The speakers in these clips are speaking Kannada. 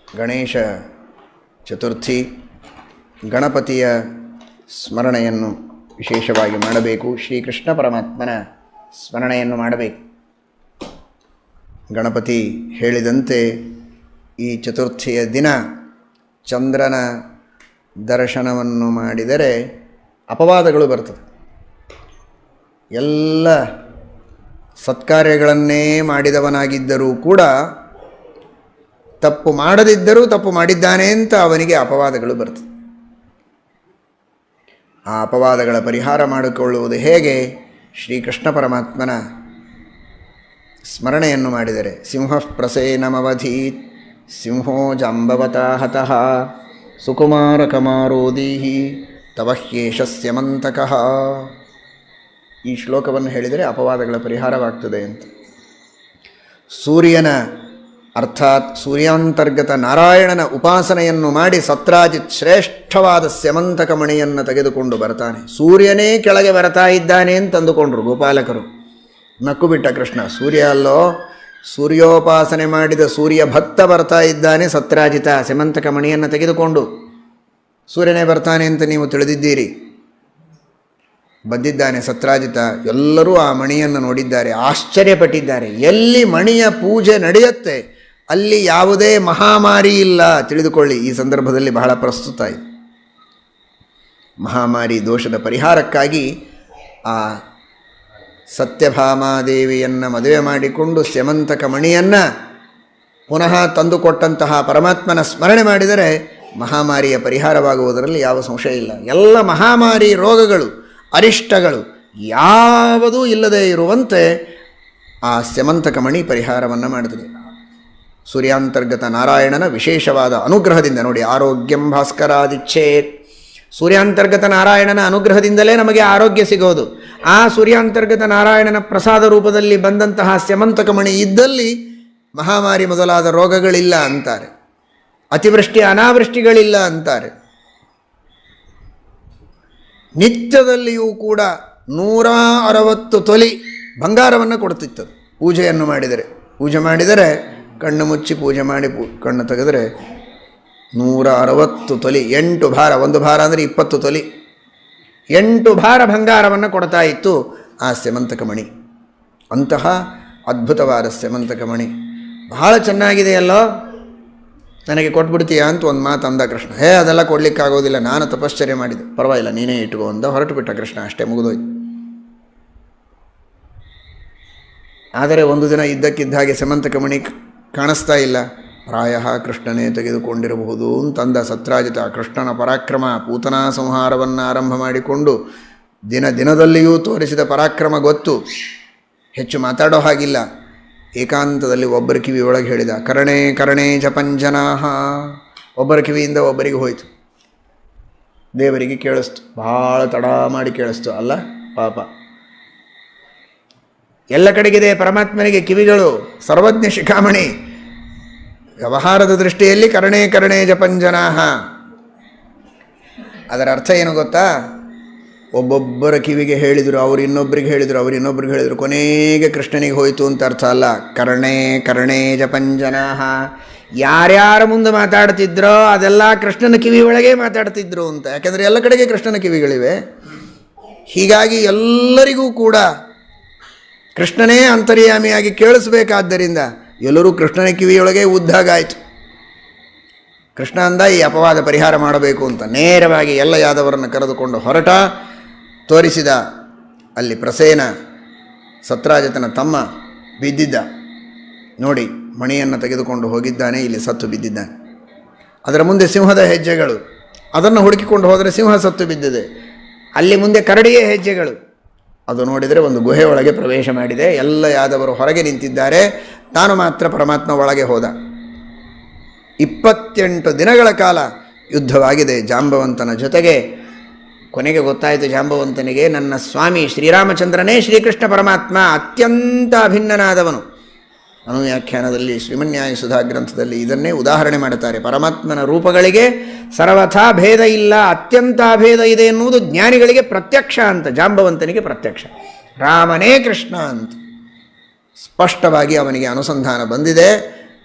ಗಣೇಶ ಚತುರ್ಥಿ, ಗಣಪತಿಯ ಸ್ಮರಣೆಯನ್ನು ವಿಶೇಷವಾಗಿ ಮಾಡಬೇಕು. ಶ್ರೀಕೃಷ್ಣ ಪರಮಾತ್ಮನ ಸ್ಮರಣೆಯನ್ನು ಮಾಡಬೇಕು. ಗಣಪತಿ ಹೇಳಿದಂತೆ ಈ ಚತುರ್ಥಿಯ ದಿನ ಚಂದ್ರನ ದರ್ಶನವನ್ನು ಮಾಡಿದರೆ ಅಪವಾದಗಳು ಬರ್ತದೆ. ಎಲ್ಲ ಸತ್ಕಾರ್ಯಗಳನ್ನೇ ಮಾಡಿದವನಾಗಿದ್ದರೂ ಕೂಡ ತಪ್ಪು ಮಾಡದಿದ್ದರೂ ತಪ್ಪು ಮಾಡಿದ್ದಾನೆ ಅಂತ ಅವನಿಗೆ ಅಪವಾದಗಳು ಬರ್ತದೆ. ಆ ಅಪವಾದಗಳ ಪರಿಹಾರ ಮಾಡಿಕೊಳ್ಳುವುದು ಹೇಗೆ? ಶ್ರೀಕೃಷ್ಣ ಪರಮಾತ್ಮನ ಸ್ಮರಣೆಯನ್ನು ಮಾಡಿದರೆ. ಸಿಂಹ ಪ್ರಸೇನಮವಧೀತ್ ಸಿಂಹೋ ಜಾಂಬವತಾ ಹತಃ ಸುಕುಮಾರ ಕಮಾರೋದೀಹಿ ತವ ಹ್ಯೇಷಸ್ಯಮಂತಕಃ. ಈ ಶ್ಲೋಕವನ್ನು ಹೇಳಿದರೆ ಅಪವಾದಗಳ ಪರಿಹಾರವಾಗ್ತದೆ ಅಂತ. ಸೂರ್ಯನ ಅರ್ಥಾತ್ ಸೂರ್ಯಾಂತರ್ಗತ ನಾರಾಯಣನ ಉಪಾಸನೆಯನ್ನು ಮಾಡಿ ಸತ್ರಾಜಿತ್ ಶ್ರೇಷ್ಠವಾದ ಸ್ಯಮಂತಕ ಮಣಿಯನ್ನು ತೆಗೆದುಕೊಂಡು ಬರ್ತಾನೆ. ಸೂರ್ಯನೇ ಕೆಳಗೆ ಬರ್ತಾ ಇದ್ದಾನೆ ಅಂತಂದುಕೊಂಡ್ರು ಗೋಪಾಲಕರು. ನಕ್ಕು ಬಿಟ್ಟ ಕೃಷ್ಣ. ಸೂರ್ಯ ಅಲ್ಲೋ, ಸೂರ್ಯೋಪಾಸನೆ ಮಾಡಿದ ಸೂರ್ಯ ಭಕ್ತ ಬರ್ತಾ ಇದ್ದಾನೆ ಸತ್ರಾಜಿತ ಸ್ಯಮಂತಕ ಮಣಿಯನ್ನು ತೆಗೆದುಕೊಂಡು. ಸೂರ್ಯನೇ ಬರ್ತಾನೆ ಅಂತ ನೀವು ತಿಳಿದಿದ್ದೀರಿ. ಬಂದಿದ್ದಾನೆ ಸತ್ರಾಜಿತ. ಎಲ್ಲರೂ ಆ ಮಣಿಯನ್ನು ನೋಡಿದ್ದಾರೆ, ಆಶ್ಚರ್ಯಪಟ್ಟಿದ್ದಾರೆ. ಎಲ್ಲಿ ಮಣಿಯ ಪೂಜೆ ನಡೆಯುತ್ತೆ ಅಲ್ಲಿ ಯಾವುದೇ ಮಹಾಮಾರಿ ಇಲ್ಲ, ತಿಳಿದುಕೊಳ್ಳಿ. ಈ ಸಂದರ್ಭದಲ್ಲಿ ಬಹಳ ಪ್ರಸ್ತುತ ಇದೆ. ಮಹಾಮಾರಿ ದೋಷದ ಪರಿಹಾರಕ್ಕಾಗಿ ಆ ಸತ್ಯಭಾಮಾದೇವಿಯನ್ನು ಮದುವೆ ಮಾಡಿಕೊಂಡು ಸ್ಯಮಂತಕ ಮಣಿಯನ್ನು ಪುನಃ ತಂದುಕೊಟ್ಟಂತಹ ಪರಮಾತ್ಮನ ಸ್ಮರಣೆ ಮಾಡಿದರೆ ಮಹಾಮಾರಿಯ ಪರಿಹಾರವಾಗುವುದರಲ್ಲಿ ಯಾವ ಸಂಶಯ ಇಲ್ಲ. ಎಲ್ಲ ಮಹಾಮಾರಿ ರೋಗಗಳು ಅರಿಷ್ಟಗಳು ಯಾವುದೂ ಇಲ್ಲದೇ ಇರುವಂತೆ ಆ ಸ್ಯಮಂತಕ ಮಣಿ ಪರಿಹಾರವನ್ನು ಮಾಡುತ್ತದೆ. ಸೂರ್ಯಾಂತರ್ಗತ ನಾರಾಯಣನ ವಿಶೇಷವಾದ ಅನುಗ್ರಹದಿಂದ ನೋಡಿ. ಆರೋಗ್ಯಂ ಭಾಸ್ಕರಾದಿಚ್ಛೇತ್. ಸೂರ್ಯಾಂತರ್ಗತ ನಾರಾಯಣನ ಅನುಗ್ರಹದಿಂದಲೇ ನಮಗೆ ಆರೋಗ್ಯ ಸಿಗೋದು. ಆ ಸೂರ್ಯಾಂತರ್ಗತ ನಾರಾಯಣನ ಪ್ರಸಾದ ರೂಪದಲ್ಲಿ ಬಂದಂತಹ ಸ್ಯಮಂತಕ ಮಣಿ ಇದ್ದಲ್ಲಿ ಮಹಾಮಾರಿ ಮೊದಲಾದ ರೋಗಗಳಿಲ್ಲ ಅಂತಾರೆ. ಅತಿವೃಷ್ಟಿ ಅನಾವೃಷ್ಟಿಗಳಿಲ್ಲ ಅಂತಾರೆ. ನಿತ್ಯದಲ್ಲಿಯೂ ಕೂಡ 160 ತೊಲಿ ಬಂಗಾರವನ್ನು ಕೊಡ್ತಿತ್ತು ಪೂಜೆಯನ್ನು ಮಾಡಿದರೆ. ಪೂಜೆ ಮಾಡಿದರೆ ಕಣ್ಣು ಮುಚ್ಚಿ ಪೂಜೆ ಮಾಡಿ ಕಣ್ಣು ತೆಗೆದರೆ 160 ತೊಲಿ, 8 ಭಾರ. ಒಂದು ಭಾರ ಅಂದರೆ 20 ತೊಲಿ, 8 ಭಾರ ಬಂಗಾರವನ್ನು ಕೊಡ್ತಾ ಇತ್ತು ಆ ಸ್ಯಮಂತಕ ಮಣಿ. ಅಂತಹ ಅದ್ಭುತವಾದ ಸ್ಯಮಂತಕ ಮಣಿ ಬಹಳ ಚೆನ್ನಾಗಿದೆಯಲ್ಲೋ, ನನಗೆ ಕೊಟ್ಬಿಡ್ತೀಯಾ ಅಂತ ಒಂದು ಮಾತು ಅಂದ ಕೃಷ್ಣ. ಅದೆಲ್ಲ ಕೊಡಲಿಕ್ಕಾಗೋದಿಲ್ಲ, ನಾನು ತಪಶ್ಚರ್ಯ ಮಾಡಿದೆ. ಪರವಾಗಿಲ್ಲ, ನೀನೇ ಇಟ್ಕೋ ಅಂದ. ಹೊರಟು ಬಿಟ್ಟ ಕೃಷ್ಣ. ಅಷ್ಟೇ, ಮುಗಿದೋಯ್ತು. ಆದರೆ ಒಂದು ದಿನ ಇದ್ದಕ್ಕಿದ್ದ ಹಾಗೆ ಸ್ಯಮಂತಕ ಮಣಿ ಕಾಣಿಸ್ತಾ ಇಲ್ಲ. ಪ್ರಾಯ ಕೃಷ್ಣನೇ ತೆಗೆದುಕೊಂಡಿರಬಹುದು ಅಂತಂದ ಸತ್ರಾಜಿತ. ಕೃಷ್ಣನ ಪರಾಕ್ರಮ, ಪೂತನಾ ಸಂಹಾರವನ್ನು ಆರಂಭ ಮಾಡಿಕೊಂಡು ದಿನದಲ್ಲಿಯೂ ತೋರಿಸಿದ ಪರಾಕ್ರಮ ಗೊತ್ತು. ಹೆಚ್ಚು ಮಾತಾಡೋ ಹಾಗಿಲ್ಲ. ಏಕಾಂತದಲ್ಲಿ ಒಬ್ಬರ ಕಿವಿ ಒಳಗೆ ಹೇಳಿದ, ಕರ್ಣೇ ಕರ್ಣೇ ಜಪಂಜನಾಹ. ಒಬ್ಬರ ಕಿವಿಯಿಂದ ಒಬ್ಬರಿಗೆ ಹೋಯಿತು. ದೇವರಿಗೆ ಕೇಳಿಸ್ತು, ಭಾಳ ತಡ ಮಾಡಿ ಕೇಳಿಸ್ತು ಅಲ್ಲ ಪಾಪ. ಎಲ್ಲ ಕಡೆಗಿದೆ ಪರಮಾತ್ಮನಿಗೆ ಕಿವಿಗಳು, ಸರ್ವಜ್ಞ ಶಿಖಾಮಣಿ. ವ್ಯವಹಾರದ ದೃಷ್ಟಿಯಲ್ಲಿ ಕರ್ಣೇ ಕರ್ಣೇ ಜಪಂಜನಾಹ. ಅದರ ಅರ್ಥ ಏನು ಗೊತ್ತಾ? ಒಬ್ಬೊಬ್ಬರ ಕಿವಿಗೆ ಹೇಳಿದರು, ಅವರು ಇನ್ನೊಬ್ಬರಿಗೆ ಹೇಳಿದರು, ಅವರು ಇನ್ನೊಬ್ರಿಗೆ ಹೇಳಿದರು, ಕೊನೆಗೆ ಕೃಷ್ಣನಿಗೆ ಹೋಯಿತು ಅಂತ ಅರ್ಥ ಅಲ್ಲ. ಕರ್ಣೇ ಕರ್ಣೇ ಜಪಂಜನಾಹ. ಯಾರ್ಯಾರ ಮುಂದೆ ಮಾತಾಡ್ತಿದ್ರೋ ಅದೆಲ್ಲ ಕೃಷ್ಣನ ಕಿವಿ ಒಳಗೆ ಮಾತಾಡ್ತಿದ್ರು ಅಂತ. ಯಾಕೆಂದರೆ ಎಲ್ಲ ಕಡೆಗೆ ಕೃಷ್ಣನ ಕಿವಿಗಳಿವೆ. ಹೀಗಾಗಿ ಎಲ್ಲರಿಗೂ ಕೂಡ ಕೃಷ್ಣನೇ ಅಂತರ್ಯಾಮಿಯಾಗಿ ಕೇಳಿಸಬೇಕಾದ್ದರಿಂದ ಎಲ್ಲರೂ ಕೃಷ್ಣನ ಕಿವಿಯೊಳಗೆ ಉದ್ದಾಗಾಯಿತು. ಕೃಷ್ಣ ಅಂದ ಈ ಅಪವಾದ ಪರಿಹಾರ ಮಾಡಬೇಕು ಅಂತ ನೇರವಾಗಿ ಎಲ್ಲ ಯಾದವರನ್ನು ಕರೆದುಕೊಂಡು ಹೊರಟ. ತೋರಿಸಿದ. ಅಲ್ಲಿ ಪ್ರಸೇನ ಸತ್ರಾಜಿತನ ತಮ್ಮ ಬಿದ್ದಿದ್ದ. ನೋಡಿ, ಮಣಿಯನ್ನು ತೆಗೆದುಕೊಂಡು ಹೋಗಿದ್ದಾನೆ, ಇಲ್ಲಿ ಸತ್ತು ಬಿದ್ದಿದ್ದಾನೆ. ಅದರ ಮುಂದೆ ಸಿಂಹದ ಹೆಜ್ಜೆಗಳು. ಅದನ್ನು ಹುಡುಕಿಕೊಂಡು ಹೋದರೆ ಸಿಂಹ ಸತ್ತು ಬಿದ್ದಿದೆ. ಅಲ್ಲಿ ಮುಂದೆ ಕರಡಿಯ ಹೆಜ್ಜೆಗಳು. ಅದು ನೋಡಿದರೆ ಒಂದು ಗುಹೆ ಒಳಗೆ ಪ್ರವೇಶ ಮಾಡಿದೆ. ಎಲ್ಲ ಯಾದವರು ಹೊರಗೆ ನಿಂತಿದ್ದಾರೆ. ತಾನು ಮಾತ್ರ ಪರಮಾತ್ಮ ಒಳಗೆ ಹೋದ. 28 ದಿನಗಳ ಕಾಲ ಯುದ್ಧವಾಗಿದೆ ಜಾಂಬವಂತನ ಜೊತೆಗೆ. ಕೊನೆಗೆ ಗೊತ್ತಾಯಿತು ಜಾಂಬವಂತನಿಗೆ, ನನ್ನ ಸ್ವಾಮಿ ಶ್ರೀರಾಮಚಂದ್ರನೇ ಶ್ರೀಕೃಷ್ಣ ಪರಮಾತ್ಮ, ಅತ್ಯಂತ ಅಭಿನ್ನನಾದವನು. ಅನುವ್ಯಾಖ್ಯಾನದಲ್ಲಿ ಶ್ರೀಮನ್ಯಾಯ ಸುಧಾ ಗ್ರಂಥದಲ್ಲಿ ಇದನ್ನೇ ಉದಾಹರಣೆ ಮಾಡುತ್ತಾರೆ. ಪರಮಾತ್ಮನ ರೂಪಗಳಿಗೆ ಸರ್ವಥಾ ಭೇದ ಇಲ್ಲ, ಅತ್ಯಂತ ಭೇದ ಇದೆ ಎನ್ನುವುದು ಜ್ಞಾನಿಗಳಿಗೆ ಪ್ರತ್ಯಕ್ಷ ಅಂತ. ಜಾಂಬವಂತನಿಗೆ ಪ್ರತ್ಯಕ್ಷ. ರಾಮನೇ ಕೃಷ್ಣ ಅಂತ ಸ್ಪಷ್ಟವಾಗಿ ಅವನಿಗೆ ಅನುಸಂಧಾನ ಬಂದಿದೆ.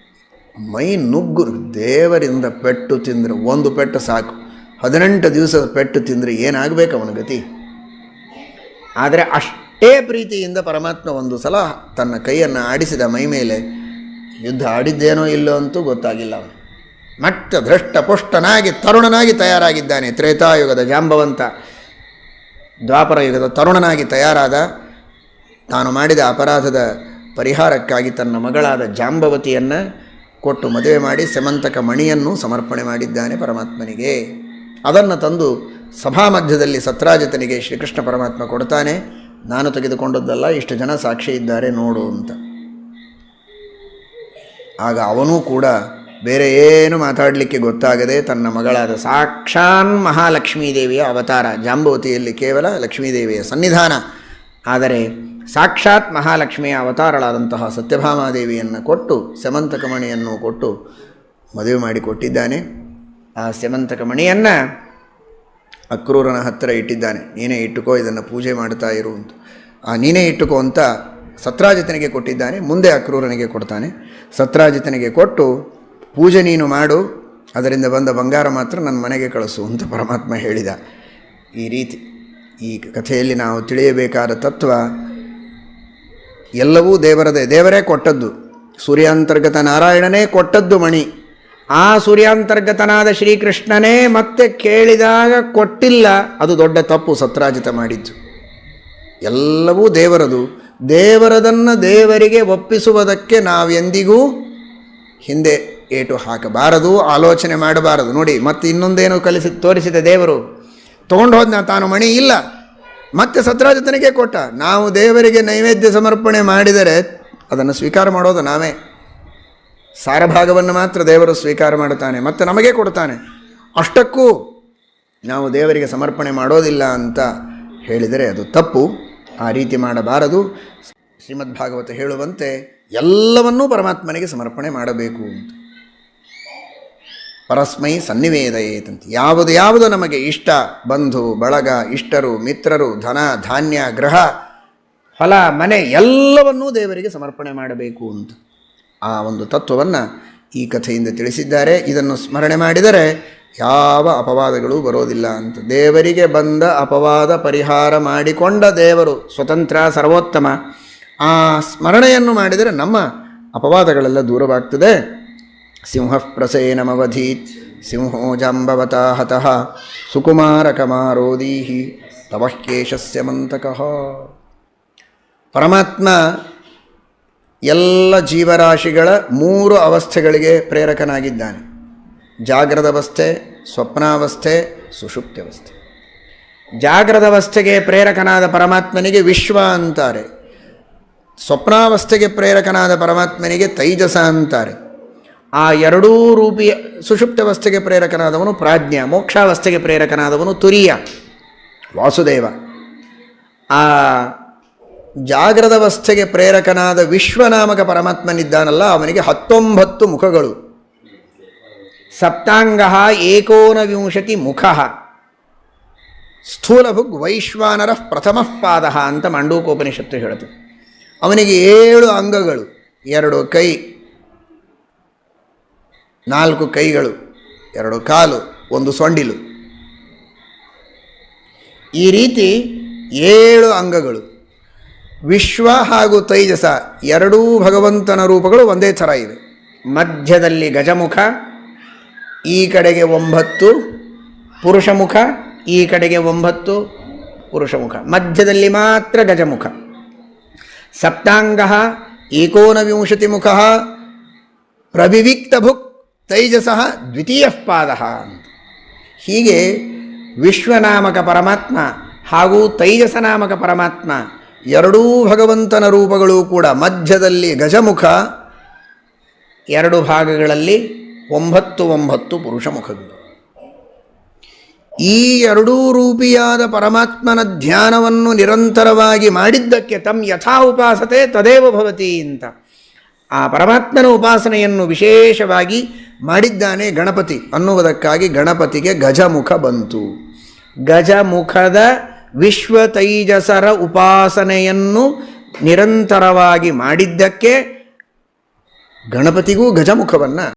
ಮೈ ನುಗ್ಗು. ದೇವರಿಂದ ಪೆಟ್ಟು ತಿಂದರೆ ಒಂದು ಪೆಟ್ಟು ಸಾಕು, 18 ದಿವಸ ಪೆಟ್ಟು ತಿಂದರೆ ಏನಾಗಬೇಕು ಅವನ ಗತಿ. ಆದರೆ ಅಷ್ಟೇ ಪ್ರೀತಿಯಿಂದ ಪರಮಾತ್ಮ ಒಂದು ಸಲ ತನ್ನ ಕೈಯನ್ನು ಆಡಿಸಿದ ಮೈ ಮೇಲೆ. ಯುದ್ಧ ಆಡಿದ್ದೇನೋ ಇಲ್ಲೋ ಅಂತೂ ಗೊತ್ತಾಗಿಲ್ಲ ಅವನು. ಮತ್ತೆ ಧೃಷ್ಟಪುಷ್ಟನಾಗಿ ತರುಣನಾಗಿ ತಯಾರಾಗಿದ್ದಾನೆ. ತ್ರೇತಾಯುಗದ ಜಾಂಬವಂತ ದ್ವಾಪರ ಯುಗದ ತರುಣನಾಗಿ ತಯಾರಾದ. ತಾನು ಮಾಡಿದ ಅಪರಾಧದ ಪರಿಹಾರಕ್ಕಾಗಿ ತನ್ನ ಮಗಳಾದ ಜಾಂಬವತಿಯನ್ನು ಕೊಟ್ಟು ಮದುವೆ ಮಾಡಿ ಸೆಮಂತಕ ಮಣಿಯನ್ನು ಸಮರ್ಪಣೆ ಮಾಡಿದ್ದಾನೆ ಪರಮಾತ್ಮನಿಗೆ. ಅದನ್ನು ತಂದು ಸಭಾಮಧ್ಯದಲ್ಲಿ ಸತ್ರಾಜಿತನಿಗೆ ಶ್ರೀಕೃಷ್ಣ ಪರಮಾತ್ಮ ಕೊಡ್ತಾನೆ. ನಾನು ತೆಗೆದುಕೊಂಡದ್ದಲ್ಲ, ಇಷ್ಟು ಜನ ಸಾಕ್ಷಿ ಇದ್ದಾರೆ ನೋಡು ಅಂತ. ಆಗ ಅವನೂ ಕೂಡ ಬೇರೆ ಏನು ಮಾತಾಡಲಿಕ್ಕೆ ಗೊತ್ತಾಗದೆ ತನ್ನ ಮಗಳಾದ ಸಾಕ್ಷಾನ್ ಮಹಾಲಕ್ಷ್ಮೀದೇವಿಯ ಅವತಾರ. ಜಾಂಬವತಿಯಲ್ಲಿ ಕೇವಲ ಲಕ್ಷ್ಮೀದೇವಿಯ ಸನ್ನಿಧಾನ, ಆದರೆ ಸಾಕ್ಷಾತ್ ಮಹಾಲಕ್ಷ್ಮಿಯ ಅವತಾರಳಾದಂತಹ ಸತ್ಯಭಾಮಾದೇವಿಯನ್ನು ಕೊಟ್ಟು ಸೆಮಂತಕಮಣಿಯನ್ನು ಕೊಟ್ಟು ಮದುವೆ ಮಾಡಿಕೊಟ್ಟಿದ್ದಾನೆ. ಆ ಸೆಮಂತಕಮಣಿಯನ್ನು ಅಕ್ರೂರನ ಹತ್ತಿರ ಇಟ್ಟಿದ್ದಾನೆ. ನೀನೇ ಇಟ್ಟುಕೋ, ಇದನ್ನು ಪೂಜೆ ಮಾಡ್ತಾ ಇರು ಅಂತ. ನೀನೇ ಇಟ್ಟುಕೋ ಅಂತ ಸತ್ರಾಜಿತನಿಗೆ ಕೊಟ್ಟಿದ್ದಾನೆ. ಮುಂದೆ ಅಕ್ರೂರನಿಗೆ ಕೊಡ್ತಾನೆ. ಸತ್ರಾಜಿತನಿಗೆ ಕೊಟ್ಟು ಪೂಜೆ ನೀನು ಮಾಡು, ಅದರಿಂದ ಬಂದ ಬಂಗಾರ ಮಾತ್ರ ನನ್ನ ಮನೆಗೆ ಕಳಿಸು ಅಂತ ಪರಮಾತ್ಮ ಹೇಳಿದ. ಈ ರೀತಿ ಈ ಕಥೆಯಲ್ಲಿ ನಾವು ತಿಳಿಯಬೇಕಾದ ತತ್ವ ಎಲ್ಲವೂ ದೇವರದೇ. ದೇವರೇ ಕೊಟ್ಟದ್ದು. ಸೂರ್ಯಾಂತರ್ಗತ ನಾರಾಯಣನೇ ಕೊಟ್ಟದ್ದು ಮಣಿ. ಆ ಸೂರ್ಯಾಂತರ್ಗತನಾದ ಶ್ರೀಕೃಷ್ಣನೇ ಮತ್ತೆ ಕೇಳಿದಾಗ ಕೊಟ್ಟಿಲ್ಲ. ಅದು ದೊಡ್ಡ ತಪ್ಪು ಸತ್ರಾಜಿತ ಮಾಡಿದ್ದು. ಎಲ್ಲವೂ ದೇವರದು. ದೇವರದನ್ನು ದೇವರಿಗೆ ಒಪ್ಪಿಸುವುದಕ್ಕೆ ನಾವೆಂದಿಗೂ ಹಿಂದೆ ಏಟು ಹಾಕಬಾರದು, ಆಲೋಚನೆ ಮಾಡಬಾರದು. ನೋಡಿ, ಮತ್ತೆ ಇನ್ನೊಂದೇನು ತೋರಿಸಿದ ದೇವರು. ತೊಗೊಂಡು ಹೋದ್ನ ತಾನು ಮಣಿ ಇಲ್ಲ, ಮತ್ತೆ ಸತ್ರಾಜಿತನಿಗೆ ಕೊಟ್ಟ. ನಾವು ದೇವರಿಗೆ ನೈವೇದ್ಯ ಸಮರ್ಪಣೆ ಮಾಡಿದರೆ ಅದನ್ನು ಸ್ವೀಕಾರ ಮಾಡೋದು ನಾವೇ. ಸಾರಭಾಗವನ್ನು ಮಾತ್ರ ದೇವರು ಸ್ವೀಕಾರ ಮಾಡುತ್ತಾನೆ, ಮತ್ತು ನಮಗೆ ಕೊಡ್ತಾನೆ. ಅಷ್ಟಕ್ಕೂ ನಾವು ದೇವರಿಗೆ ಸಮರ್ಪಣೆ ಮಾಡೋದಿಲ್ಲ ಅಂತ ಹೇಳಿದರೆ ಅದು ತಪ್ಪು. ಆ ರೀತಿ ಮಾಡಬಾರದು. ಶ್ರೀಮದ್ಭಾಗವತ ಹೇಳುವಂತೆ ಎಲ್ಲವನ್ನೂ ಪರಮಾತ್ಮನಿಗೆ ಸಮರ್ಪಣೆ ಮಾಡಬೇಕು ಅಂತ. ಪರಸ್ಮೈ ಸನ್ನಿವೇದಯೇತಂತೆ. ಯಾವುದು ನಮಗೆ ಇಷ್ಟ, ಬಂಧು ಬಳಗ, ಇಷ್ಟರು, ಮಿತ್ರರು, ಧನ ಧಾನ್ಯ, ಗೃಹ, ಹೊಲ ಮನೆ ಎಲ್ಲವನ್ನೂ ದೇವರಿಗೆ ಸಮರ್ಪಣೆ ಮಾಡಬೇಕು ಅಂತ ಆ ಒಂದು ತತ್ವವನ್ನು ಈ ಕಥೆಯಿಂದ ತಿಳಿಸಿದ್ದಾರೆ. ಇದನ್ನು ಸ್ಮರಣೆ ಮಾಡಿದರೆ ಯಾವ ಅಪವಾದಗಳು ಬರೋದಿಲ್ಲ ಅಂತ. ದೇವರಿಗೆ ಬಂದ ಅಪವಾದ ಪರಿಹಾರ ಮಾಡಿಕೊಂಡ ದೇವರು ಸ್ವತಂತ್ರ ಸರ್ವೋತ್ತಮ. ಆ ಸ್ಮರಣೆಯನ್ನು ಮಾಡಿದರೆ ನಮ್ಮ ಅಪವಾದಗಳೆಲ್ಲ ದೂರವಾಗ್ತದೆ. ಸಿಂಹ ಪ್ರಸೇನಮವಧೀತ್ ಸಿಂಹೋ ಜಾಂಬವತಾ ಹತಃ ಸುಕುಮಾರಕಮಾರೋದೀಹಿ ತವಹ್ಯೇಷಸ್ಯ ಮಂತಕಃ. ಪರಮಾತ್ಮ ಎಲ್ಲ ಜೀವರಾಶಿಗಳ 3 ಅವಸ್ಥೆಗಳಿಗೆ ಪ್ರೇರಕನಾಗಿದ್ದಾನೆ. ಜಾಗ್ರದವಸ್ಥೆ, ಸ್ವಪ್ನಾವಸ್ಥೆ, ಸುಷುಪ್ತ್ಯವಸ್ಥೆ. ಜಾಗ್ರದವಸ್ಥೆಗೆ ಪ್ರೇರಕನಾದ ಪರಮಾತ್ಮನಿಗೆ ವಿಶ್ವ ಅಂತಾರೆ. ಸ್ವಪ್ನಾವಸ್ಥೆಗೆ ಪ್ರೇರಕನಾದ ಪರಮಾತ್ಮನಿಗೆ ತೈಜಸ ಅಂತಾರೆ. ಆ ಎರಡೂ ರೂಪಿಯ ಸುಷುಪ್ತವಸ್ಥೆಗೆ ಪ್ರೇರಕನಾದವನು ಪ್ರಾಜ್ಞ, ಮೋಕ್ಷಾವಸ್ಥೆಗೆ ಪ್ರೇರಕನಾದವನು ತುರಿಯ ವಾಸುದೇವ. ಆ ಜಾಗ್ರದವಸ್ಥೆಗೆ ಪ್ರೇರಕನಾದ ವಿಶ್ವನಾಮಕ ಪರಮಾತ್ಮನಿದ್ದಾನಲ್ಲ, ಅವನಿಗೆ 19 ಮುಖಗಳು. ಸಪ್ತಾಂಗ 19 ಮುಖ. ಸ್ಥೂಲಭುಗ್ ವೈಶ್ವಾನರ ಪ್ರಥಮ ಪಾದ ಅಂತ ಮಾಂಡೂಕೋಪನಿಷತ್ತು ಹೇಳುತ್ತದೆ. ಅವನಿಗೆ 7 ಅಂಗಗಳು, 2 ಕೈ, 4 ಕೈಗಳು, 2 ಕಾಲು, 1 ಸೊಂಡಿಲು. ಈ ರೀತಿ 7 ಅಂಗಗಳು. ವಿಶ್ವ ಹಾಗೂ ತೈಜಸ ಎರಡೂ ಭಗವಂತನ ರೂಪಗಳು ಒಂದೇ ಥರ ಇವೆ. ಮಧ್ಯದಲ್ಲಿ ಗಜಮುಖ, ಈ ಕಡೆಗೆ 9 ಪುರುಷಮುಖ, ಈ ಕಡೆಗೆ 9 ಪುರುಷಮುಖ, ಮಧ್ಯದಲ್ಲಿ ಮಾತ್ರ ಗಜಮುಖ. ಸಪ್ತಾಂಗ 19 ಮುಖ ಪ್ರವಿವಿಕ್ತಭುಕ್ ತೈಜಸ ದ್ವಿತೀಯ ಪಾದ. ಹೀಗೆ ವಿಶ್ವನಾಮಕ ಪರಮಾತ್ಮ ಹಾಗೂ ತೈಜಸನಾಮಕ ಪರಮಾತ್ಮ ಎರಡೂ ಭಗವಂತನ ರೂಪಗಳು ಕೂಡ ಮಧ್ಯದಲ್ಲಿ ಗಜಮುಖ, 2 ಭಾಗಗಳಲ್ಲಿ 9 ಪುರುಷ ಮುಖಗಳು. ಈ ಎರಡೂ ರೂಪಿಯಾದ ಪರಮಾತ್ಮನ ಧ್ಯಾನವನ್ನು ನಿರಂತರವಾಗಿ ಮಾಡಿದ್ದಕ್ಕೆ ತಮ್ ಯಥಾ ಉಪಾಸತೆ ತದೇವ ಭವತಿ ಅಂತ ಆ ಪರಮಾತ್ಮನ ಉಪಾಸನೆಯನ್ನು ವಿಶೇಷವಾಗಿ ಮಾಡಿದ್ದಾನೆ ಗಣಪತಿ ಅನ್ನುವುದಕ್ಕಾಗಿ ಗಣಪತಿಗೆ ಗಜಮುಖ ಬಂತು. ಗಜಮುಖದ ವಿಶ್ವ ತೈಜಸರ ಉಪಾಸನೆಯನ್ನು ನಿರಂತರವಾಗಿ ಮಾಡಿದ್ದಕ್ಕೆ ಗಣಪತಿಗೂ ಗಜಮುಖವನ್ನು